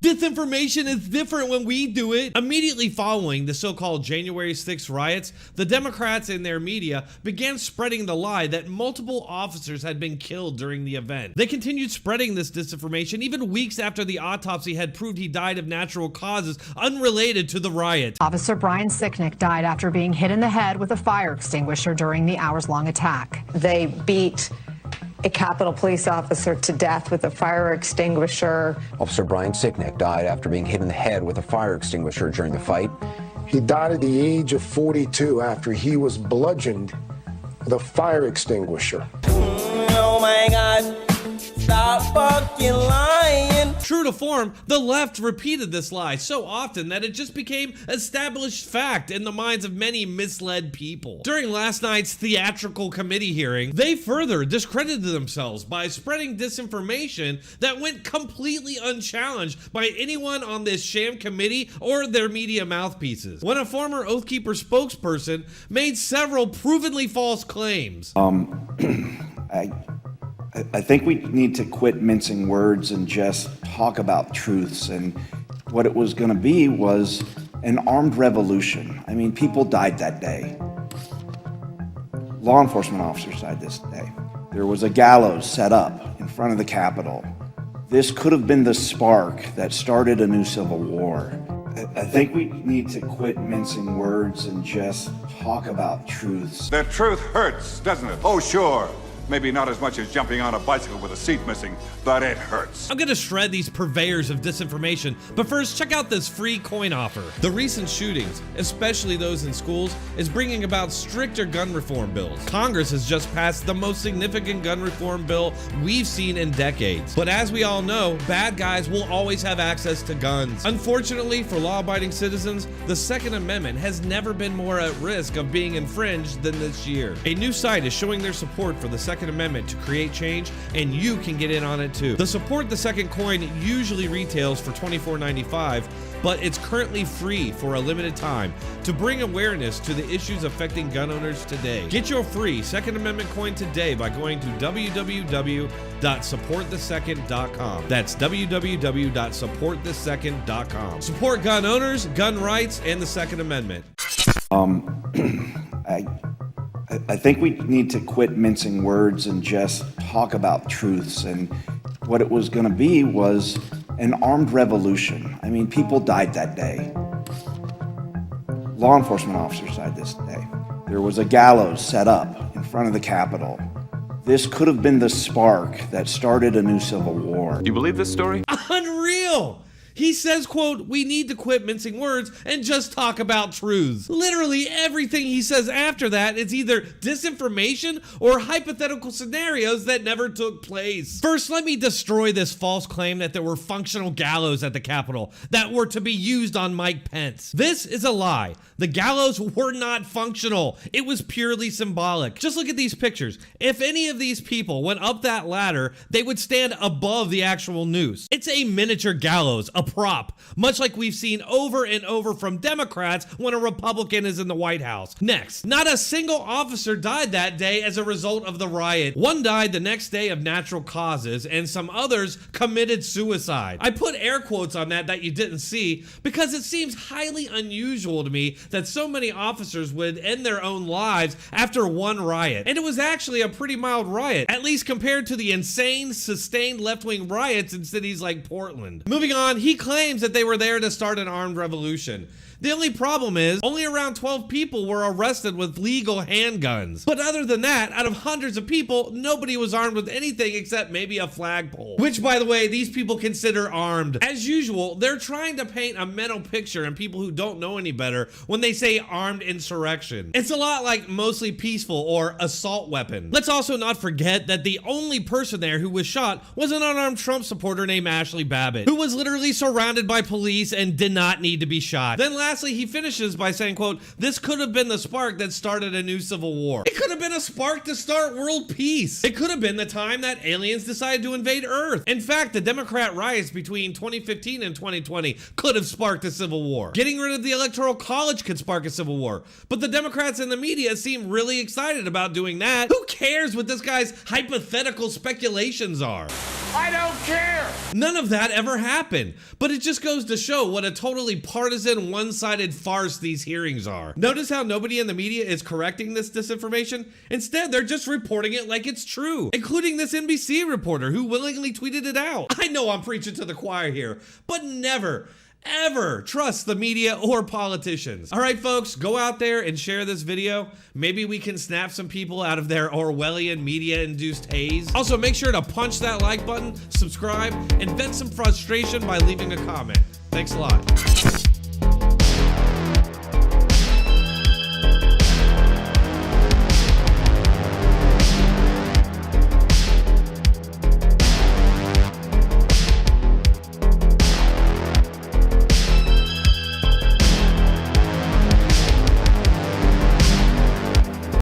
Disinformation is different when we do it. Immediately following the so-called January 6th riots, the Democrats and their media began spreading the lie that multiple officers had been killed during the event. They continued spreading this disinformation even weeks after the autopsy had proved he died of natural causes unrelated to the riot. Officer Brian Sicknick died after being hit in the head with a fire extinguisher during the hours-long attack. They beat a Capitol police officer to death with a fire extinguisher. Officer Brian Sicknick died after being hit in the head with a fire extinguisher during the fight. He died at the age of 42 after he was bludgeoned with a fire extinguisher. Oh my God. Stop fucking lying. True to form, the left repeated this lie so often that it just became established fact in the minds of many misled people. During last night's theatrical committee hearing, they further discredited themselves by spreading disinformation that went completely unchallenged by anyone on this sham committee or their media mouthpieces. When a former Oath Keeper spokesperson made several provenly false claims. I think we need to quit mincing words and just talk about truths. And what it was going to be was an armed revolution. I mean, people died that day. Law enforcement officers died this day. There was a gallows set up in front of the Capitol. This could have been the spark that started a new civil war. I think we need to quit mincing words and just talk about truths. The truth hurts, doesn't it? Oh, sure. Maybe not as much as jumping on a bicycle with a seat missing, but it hurts. I'm gonna shred these purveyors of disinformation, but first check out this free coin offer. The recent shootings, especially those in schools, is bringing about stricter gun reform bills. Congress has just passed the most significant gun reform bill we've seen in decades. But as we all know, bad guys will always have access to guns. Unfortunately for law-abiding citizens, the Second Amendment has never been more at risk of being infringed than this year. A new site is showing their support for the Second Amendment to create change, and you can get in on it too. The Support the Second coin usually retails for $24.95, but it's currently free for a limited time to bring awareness to the issues affecting gun owners today. Get your free Second Amendment coin today by going to www.supportthesecond.com. That's www.supportthesecond.com. Support gun owners, gun rights, and the Second Amendment. I think we need to quit mincing words and just talk about truths. And what it was going to be was an armed revolution. I mean, people died that day. Law enforcement officers died this day. There was a gallows set up in front of the Capitol. This could have been the spark that started a new civil war. You believe this story? Unreal! He says, quote, we need to quit mincing words and just talk about truths. Literally everything he says after that is either disinformation or hypothetical scenarios that never took place. First, let me destroy this false claim that there were functional gallows at the Capitol that were to be used on Mike Pence. This is a lie. The gallows were not functional. It was purely symbolic. Just look at these pictures. If any of these people went up that ladder, they would stand above the actual noose. It's a miniature gallows, a prop, much like we've seen over and over from Democrats when a Republican is in the White House. Next, not a single officer died that day as a result of the riot. One died the next day of natural causes, and some others committed suicide. I put air quotes on that you didn't see because it seems highly unusual to me that so many officers would end their own lives after one riot. And it was actually a pretty mild riot, at least compared to the insane, sustained left-wing riots in cities like Portland. Moving on, he claims that they were there to start an armed revolution. The only problem is, only around 12 people were arrested with legal handguns. But other than that, out of hundreds of people, nobody was armed with anything except maybe a flagpole. Which, by the way, these people consider armed. As usual, they're trying to paint a mental picture in people who don't know any better when they say armed insurrection. It's a lot like mostly peaceful or assault weapon. Let's also not forget that the only person there who was shot was an unarmed Trump supporter named Ashley Babbitt, who was literally surrounded by police and did not need to be shot. Then last lastly, he finishes by saying, quote, this could have been the spark that started a new civil war. It could have been a spark to start world peace. It could have been the time that aliens decided to invade Earth. In fact, the Democrat riots between 2015 and 2020 could have sparked a civil war. Getting rid of the Electoral College could spark a civil war. But the Democrats and the media seem really excited about doing that. Who cares what this guy's hypothetical speculations are? I don't care. None of that ever happened, but it just goes to show what a totally partisan, one-sided farce these hearings are. Notice how nobody in the media is correcting this disinformation? Instead, they're just reporting it like it's true, including this NBC reporter who willingly tweeted it out. I know I'm preaching to the choir here, but never, ever trust the media or politicians. All right, folks, go out there and share this video. Maybe we can snap some people out of their Orwellian media-induced haze. Also, make sure to punch that like button, subscribe, and vent some frustration by leaving a comment. Thanks a lot.